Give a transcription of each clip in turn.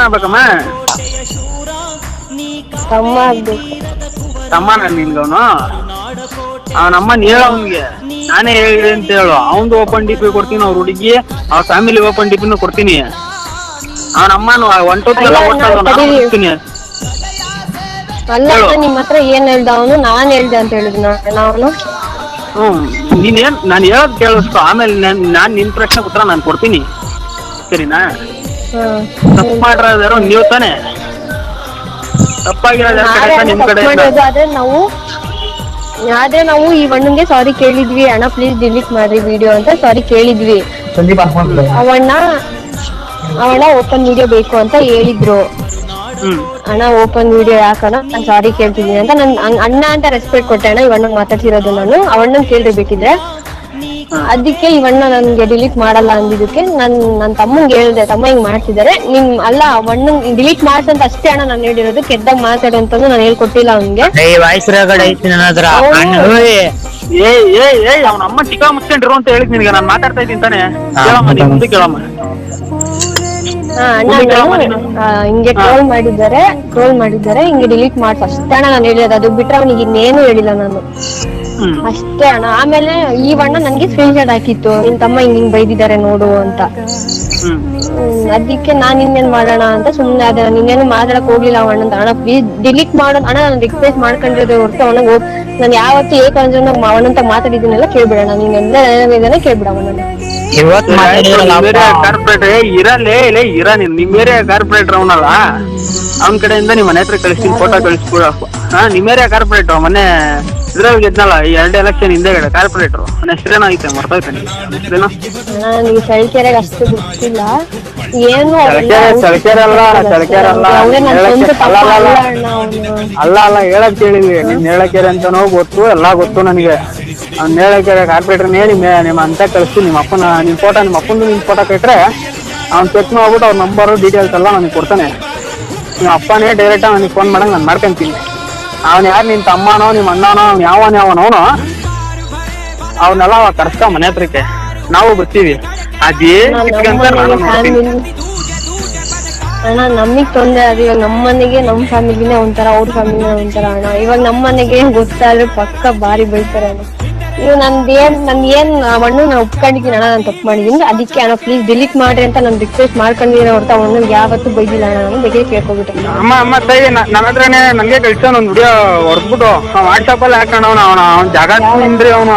ಆಗ್ಬೇಕಮ್ಮ? ತಮ್ಮ ಆಗ್ಬೇಕು. ತಮ್ಮನ ನಿನ್ಗವನು? ಅವನಮ್ಮನ್ ಹೇಳ ಅವನ್ಗೆ, ನಾನೇ ಹೇಳಿ ಅಂತ ಹೇಳು. ಅವಂದು ಓಪನ್ ಡಿ ಪಿ ಕೊಡ್ತೀನಿ, ಅವ್ರ ಹುಡುಗಿ ಅವ್ರ ಫ್ಯಾಮಿಲಿ ಓಪನ್ ಡಿ ಪಿನೂ ಕೊಡ್ತೀನಿ. ಅವನಮ್ಮನು 1 2 3 ಕೊಡ್ತೀನಿ. ಅಲ್ಲ ನಿಮ್ಮ ಹತ್ರ ಏನ್ ಹೇಳ್ದ ಅವನು? ನಾನ್ ಹೇಳ್ದೆ ಅಂತ ಹೇಳಿದ್ನ ಅವನು. ನೀನೇನ್ ನಾನು ಹೇಳೋದು ಕೇಳಿಸ್ಕೊ, ಆಮೇಲೆ ನಾನ್ ನಿನ್ ಪ್ರಶ್ನೆ ಉತ್ತರ ನಾನು ಕೊಡ್ತೀನಿ, ಸರಿನಾ? ತಪ್ಪು ಮಾಡಿರೋದಾರು ನೀವು ತಾನೇ, ತಪ್ಪಾಗಿರೋದು ನಿಮ್ ಕಡೆ. ಆದ್ರೆ ನಾವು ಈ ಅಣ್ಣಂಗೆ ಸಾರಿ ಕೇಳಿದ್ವಿ, ಅಣ್ಣ ಪ್ಲೀಸ್ ಡಿಲೀಟ್ ಮಾಡ್ರಿ ವಿಡಿಯೋ ಅಂತ ಸಾರಿ ಕೇಳಿದ್ವಿ. ಅವಣ್ಣ ಓಪನ್ ವಿಡಿಯೋ ಬೇಕು ಅಂತ ಹೇಳಿದ್ರು. ಅಣ್ಣ ಓಪನ್ ವಿಡಿಯೋ ಯಾಕಣ್ಣ ನಾನು ಸಾರಿ ಕೇಳ್ತಿದ್ದೀನಿ ಅಂತ ನನ್ ಅಣ್ಣ ಅಂತ ರೆಸ್ಪೆಕ್ಟ್ ಕೊಟ್ಟೆ. ಅಣ್ಣ ಇವಣ್ಣಂಗ್ ಮಾತಾಡ್ತಿರೋದು ನಾನು, ಅವಣ್ಣಂಗ್ ಕೇಳಿರ್ಬೇಕಿದ್ರೆ. ಅದಕ್ಕೆ ಇವಣ್ಣ ನನ್ಗೆ ಡಿಲೀಟ್ ಮಾಡಲ್ಲ ಅಂದಿದ್ದಕ್ಕೆ ನನ್ನ ತಮ್ಮಂಗೆ ಹೇಳ್ದೆ, ತಮ್ಮ ಹಿಂಗ್ ಮಾಡ್ತಿದ್ದಾರೆ ಅಲ್ಲ ಅವಣ್ಣಂಗ್ ಡಿಲೀಟ್ ಮಾಡ್ಸಂತ ಅಷ್ಟೇ ಅಣ್ಣ ನಾನು ಹೇಳಿರೋದು, ಕೆಟ್ಟದಾಗ ಮಾತಾಡು ಅಂತಂದು ನಾನು ಹೇಳ್ಕೊಟ್ಟಿಲ್ಲ ಅವ್ನಿಗೆ. ಅವನ ಅಮ್ಮ ಚಿಕ್ಕ ಮುಚ್ಕೊಂಡಿರು ಅಂತ ಹೇಳಿದ್ ನಿನಗೆ, ನಾನು ಮಾತಾಡ್ತಾ ಇದ್ದೀನಿ ತಾನೆ. ಮುಂದೆ ಕೇಳಮ್ಮ. ಅಣ್ಣ ಹಿಂಗೆ ಟ್ರೋಲ್ ಮಾಡಿದ್ದಾರೆ ಹಿಂಗೆ ಡಿಲೀಟ್ ಮಾಡ್ಸ ಅಷ್ಟೇ ಅಣ್ಣ ನಾನು ಹೇಳಿರೋದು. ಅದು ಬಿಟ್ರೆ ಅವನಿಗೆ ಇನ್ನೇನು ಹೇಳಿಲ್ಲ ನಾನು, ಅಷ್ಟೇ ಅಣ್ಣ. ಆಮೇಲೆ ಈ ಅಣ್ಣ ನನ್ಗೆ ಸ್ಕ್ರೀನ್ ಶಾಟ್ ಹಾಕಿತ್ತು, ನಿನ್ ತಮ್ಮ ಹಿಂಗ್ ಬೈದಿದ್ದಾರೆ ನೋಡು ಅಂತ. ಅದಕ್ಕೆ ನಾನ್ ಇನ್ನೇನ್ ಮಾಡೋಣ ಅಂತ ಸುಮ್ನೆ ಅದ. ನಿನ್ನೇನು ಮಾತಾಡಕ್ ಹೋಗ್ಲಿಲ್ಲ ಅವಣ್ಣ ಅಂತ. ಅಣ್ಣ ಪ್ಲೀಸ್ ಡಿಲೀಟ್ ಮಾಡೋಣ ಅಣ್ಣ, ನಾನು ರಿಕ್ವೆಸ್ಟ್ ಮಾಡ್ಕೊಂಡಿರೋದು ಹೊರತು ಅವನಿಗೆ ನಾನು ಯಾವತ್ತು ಏಕಂದ್ರೆ ಅವನಂತ ಮಾತಾಡಿದ್ದೀನೆಲ್ಲ ಕೇಳ್ಬಿಡೋಣ, ನೀನ್ ಎಲ್ಲ ಕೇಳ್ಬಿಡ ಅವನನ್ನ. ನಿಮ್ ಏರಿಯಾ ಕಾರ್ಪೊರೇಟರ್ ಅವನಲ್ಲ, ಅವನ ಕಡೆಯಿಂದ ನಿಮ್ಮ ಮನೆ ಹತ್ರ ಕಳಿಸ್ತೀನಿ, ಫೋಟೋ ಕಳಿಸ್ಬಿಡ. ನಿಮ್ ಏರಿಯಾ ಕಾರ್ಪೊರೇಟರ್ ಮೊನ್ನೆ ಇದ್ರಲ್ಲಿ ಗೆದ್ನಲ್ಲ ಈ 2 ಎಲೆಕ್ಷನ್ ಹಿಂದೆಗಡೆ ಕಾರ್ಪೊರೇಟರ್, ನನ್ನ ಹೆಸರೇನಾಗಿತ್ತೆ ಮರ್ತೋಯ್ತಾನೆ. ನನಗೆ ಚಳ್ಳಕೆರೆಗೆ ಅಷ್ಟು ಗೊತ್ತಿಲ್ಲ ಏನು. ಅಲ್ಲ ಹೇಳಕ್ ಕೇಳಿದ್ವಿ, ನಿನ್ ನೇಳಕೆರೆ ಅಂತಾನೋ ಗೊತ್ತು, ಎಲ್ಲಾ ಗೊತ್ತು ನನಗೆ. ಅವ್ನ ನೇಳಕೆರೆ ಕಾರ್ಪೊರೇಟರ್ ಹೇಳಿ ನಿಮ್ಮ ಅಂತ ಕಳಿಸ್ತೀನಿ. ನಿಮ್ಮ ಅಪ್ಪನ ನಿನ್ ಫೋಟೋ, ನಿಮ್ಮ ಅಪ್ಪಂದು ನಿನ್ ಫೋಟೋ ಕೊಟ್ರೆ ಅವ್ನು ಚೆಕ್ ಮಾಡ್ಬಿಟ್ಟು ಅವ್ರ ನಂಬರು ಡೀಟೇಲ್ಸ್ ಎಲ್ಲ ನನಗೆ ಕೊಡ್ತಾನೆ. ನಿಮ್ಮ ಅಪ್ಪನೇ ಡೈರೆಕ್ಟ್ ನನಗೆ ಫೋನ್ ಮಾಡಂಗೆ ನಾನು ಮಾಡ್ಕೊಂತೀನಿ. ಅವ್ನು ಯಾರು ನಿನ್ ತಮ್ಮನೋ ನಿಮ್ಮ ಅಣ್ಣನೋ ಅವ್ನು ಯಾವನವನು ಅವನ್ನೆಲ್ಲ ಕರ್ಸ್ಕೊ ಮನೆ ಹತ್ರಕ್ಕೆ, ನಾವು ಬರ್ತೀವಿ. ಅದೇನ್ ಅಣ್ಣ ನಮಗ್ ತೊಂದರೆ ಅದು. ಇವಾಗ ನಮ್ಮ ಮನೆಗೆ ನಮ್ಮ ಫ್ಯಾಮಿಲಿನೇ ಒಂಥರ, ಅವ್ರ ಫ್ಯಾಮಿಲಿನೇ ಒಂಥರ ಅಣ್ಣ. ಇವಾಗ ನಮ್ಮ ಮನೆಗೆ ಗೊತ್ತಾದ್ರೆ ಪಕ್ಕ ಬಾರಿ ಬೈತಾರೆ ಅಣ್ಣ. ಇವ್ ನನ್ ಏನ್ ಮಣ್ಣು ನಾನು ಒಪ್ಕೊಂಡಿದ್ದೀನಿ ಅಣ್ಣ, ನಾನು ತಪ್ಪು ಮಾಡಿದೀನಿ. ಅದಕ್ಕೆ ಅಣ್ಣ ಪ್ಲೀಸ್ ಡಿಲೀಟ್ ಮಾಡ್ರಿ ಅಂತ ನಾನು ರಿಕ್ವೆಸ್ಟ್ ಮಾಡ್ಕೊಂಡಿರೋ ಹೊರತು ಅವನು ಯಾವತ್ತೂ ಬೈದಿಲ್ಲ ಅಣ್ಣ. ನಾನು ಬಗ್ಗೆ ಕೇಳ್ಕೊಬಿಟ್ಟೆ. ಅಮ್ಮ ತಾಯಿ ನನ್ನ ಹತ್ರನೇ ನನಗೆ ಕಳ್ಸೋನು ಒಂದು ವಿಡಿಯೋ ಹೊಡೆದ್ಬಿಟ್ಟು ವಾಟ್ಸಪ್ ಅಲ್ಲಿ ಹಾಕೋಣ. ಅವ್ನ ಜಾಗ ನಿಂದ್ರಿ ಅವನು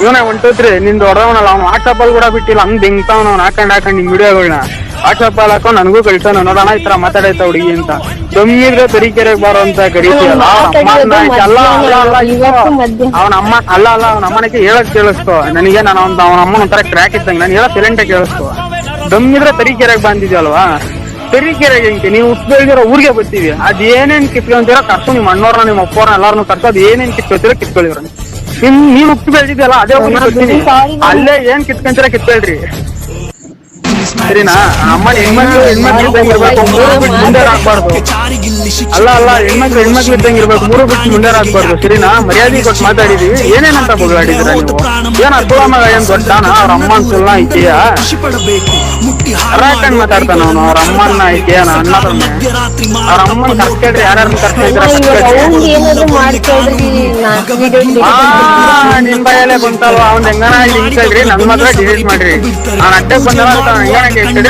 ಇವನೇ 1 2 3 ನಿಂದು ಹೊಡೆದವನಲ್ಲ, ಅವ್ನು ವಾಟ್ಸಪ್ ಅಲ್ಲಿ ಕೂಡ ಬಿಟ್ಟಿಲ್ಲ, ಹಂಗ್ ಬೆಂಗ್ತಾವನ ಅವ್ನು ಹಾಕೊಂಡು ನಿಮ್ ವಿಡಿಯೋಗಳನ್ನ ವಾಟ್ಸಪ್ ಅಲ್ಲಿ ಹಾಕೊಂಡು ನನಗೂ ಕಳ್ಸೋಣ. ನೋಡೋಣ ಈ ತರ ಮಾತಾಡೈತ ಹುಡುಗಿ ಅಂತ. ದಮ್ಮಿದ್ರೆ ತರೀಕೆರೆಗೆ ಬಾರೋ ಅಂತ ಕರೀತೀಯಲ್ಲ ಅವನಮ್ಮ. ಅಲ್ಲ ಅವನ ಅಮ್ಮನಿಗೆ ಹೇಳಕ್ ಕೇಳಿಸ್ಕೊ ನನಗೆ. ನಾನು ಅವನ ಅಮ್ಮನ ಒಂಥರ ಕ್ರ್ಯಾಕ್ ಇದ್ದಂಗೆ, ನಾನು ಹೇಳೋ ಸೈಲೆಂಟ್ ಆಗಿ ಕೇಳಿಸ್ಕೊ. ದಮ್ಮಿದ್ರೆ ತರೀಕೆರೆಗೆ ಬಂದಿದ್ಯಲ್ವಾ, ತರೀಕೆರೆಗೆ ಹಿಂಗೆ ನೀವು ಉತ್ಬೇಳಿದಿರೋ ಊರಿಗೆ ಬರ್ತೀವಿ. ಅದೇನೇನ್ ಕಿತ್ಕೊಂತೀರೋ ಕರ್ಸು, ನಿಮ್ಮ ಅಣ್ಣವ್ರನ್ನ ನಿಮ್ಮ ಅಪ್ಪವ್ರನ್ನ ಎಲ್ಲಾರನ್ನು ಕರ್ಸು. ಅದ್ ಏನೇನ್ ಕಿತ್ಕೊಳ್ತೀರೋ ಕಿತ್ಕೊಳ್ಳಿವ್ರ. ನೀವ್ ಉಪ್ಪು ಬೆಳೆದಿದ್ಯಲ್ಲ ಅದೇ ಊರಿಗೆ ಬರ್ತೀನಿ, ಅಲ್ಲೇ ಏನ್ ಕಿತ್ಕೊಂತೀರ ಕಿತ್ಕೊಳ್ರಿ, ಸರಿನಾ? ಅಮ್ಮ ಹೆಣ್ಮಕ್ಳು ಇದ್ದಂಗೆ ಇರ್ಬೇಕು, 3 ಬಿಟ್ಟು ಮುಂದೆ ಹಾಕ್ಬಾರ್ದು. ಅಲ್ಲ ಹೆಣ್ಮಕ್ಳು ಇದ್ದಂಗೆ ಇರ್ಬೇಕು, 3 ಬಿಟ್ಟು ಮುಂದೆ ಹಾಕ್ಬಾರ್ದು, ಸರಿನಾ? ಮರ್ಯಾದೆ ಕೊಟ್ಟು ಮಾತಾಡಿದೀವಿ. ಏನೇನಂತ ಬೊಗಳಾಡಿದ್ರ ನೀವು? ಏನ್ ಅರ್ಥ ಮಗ ಏನ್ ದೊಡ್ಡಾನ? ಅವ್ರ ಅಮ್ಮನ್ ಸುಳ್ಳ ಐತಿಯಾ? ಅರಾಕಂಡ್ ಮಾತಾಡ್ತಾನ ಅವನು. ಅವ್ರ ಅಮ್ಮನ್ನ ಐತಿಯ ಅಣ್ಣ ಅವ್ರ ಅಮ್ಮನ್ ಕರ್ಸ್ಕೊಳ್ರಿ, ಯಾರ್ಯಾರನ್ನ ನಿಮ್ ಬಾಯಲ್ಲೇ ಬಂತಲ್ವಾ ಅವ್ನ್ ಹೆಂಗನ ಹಿಂಗ್ರಿ, ನನ್ ಮಾತ್ರ ಡಿಲೀಟ್ ಮಾಡ್ರಿ. ಅವ್ನ ಅಡ್ಡಕ್ ಬಂದವ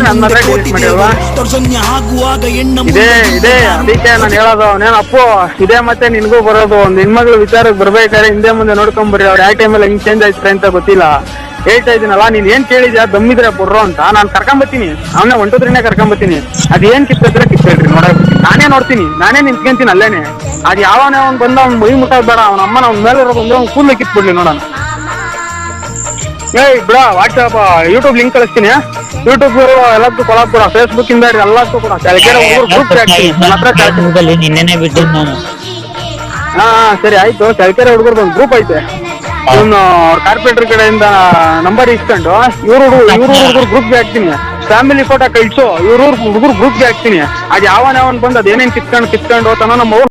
ನನ್ ಮಾತ್ರ ಡಿಲೀಟ್ ಮಾಡಿಲ್ವಾ? ಇದೇ ಅದಕ್ಕೆ ನಾನು ಹೇಳೋದು. ಅವನೇನಪ್ಪು ಇದೇ ಮತ್ತೆ ನಿನ್ಗೂ ಬರೋದು. ಒಂದ್ ಹೆಣ್ಮಕ್ಳು ವಿಚಾರಕ್ಕೆ ಬರ್ಬೇಕಾದ್ರೆ ಹಿಂದೆ ಮುಂದೆ ನೋಡ್ಕೊಂಬರ್ರಿ. ಅವ್ರು ಯಾವ ಟೈಮಲ್ಲಿ ಹೆಂಗ್ ಚೇಂಜ್ ಆಯ್ತಾರೆ ಅಂತ ಗೊತ್ತಿಲ್ಲ. ಹೇಳ್ತಾ ಇದೀನಲ್ಲ, ನೀನ್ ಏನ್ ಕೇಳಿದ್ಯಾ ದಮ್ಮಿದ್ರೆ ಬರ್ರೋ ಅಂತ, ನಾನು ಕರ್ಕೊಂಬತ್ತೀನಿ. ಅವನ್ನ 1 2 3 ಕರ್ಕೊಂಬತ್ತೀನಿ. ಅದೇನ್ ಕಿತ್ಕೊಳ್ತೀರ ಕಿತ್ಕೊಳ್ರಿ, ನಾನೇ ನೋಡ್ತೀನಿ, ನಾನೇ ನಿಂತ್ಕೊಂತೀನಿ ಅಲ್ಲೇನೆ. ಅದ್ ಯಾವನೇ ಅವ್ನು ಬಂದ ಅವ್ನ್ ಮೈ ಮುಟ್ಟೋದ್ ಬೇಡ. ಅವ್ನ ಅಮ್ಮನ ಅವ್ನ ಮೇಲೆ ಇರೋದು ಅಂದ್ರೆ ಅವ್ನು ಕೂದಲು ಕಿತ್ಬಿಡ್ಲಿ ನೋಡೋಣ. ಬಿಡ ವಾಟ್ಸಪ್ ಯೂಟ್ಯೂಬ್ ಲಿಂಕ್ ಕಳಿಸ್ತೀನಿ. ಯೂಟ್ಯೂಬ್ ಎಲ್ಲದಕ್ಕೂ ಕೊಳಾಪುರ, ಫೇಸ್ಬುಕ್ ಇಂದ ಎಲ್ಲದಕ್ಕೂ ಕೂಡ ಸರಿ ಆಯ್ತು. ಚಳ್ಳಕೆರೆ ಹುಡುಗರ್ದು ಒಂದು ಗ್ರೂಪ್ ಐತೆ, ಅವ್ನು ಕಾರ್ಪೊರೇಟರ್ ಕಡೆಯಿಂದ ನಂಬರ್ ಇಸ್ಕೊಂಡು ಇವ್ರ ಹುಡುಗರು ಗ್ರೂಪ್ಗೆ ಹಾಕ್ತೀನಿ. ಫ್ಯಾಮಿಲಿ ಫೋಟೋ ಕಳ್ಸು, ಹುಡುಗರು ಗ್ರೂಪ್ಗೆ ಹಾಕ್ತೀನಿ. ಅದ್ ಯಾವನ್ ಬಂದು ಅದೇನೇನ್ ಕಿತ್ಕೊಂಡು ಹೋತಾನೋ ನಮ್ಮ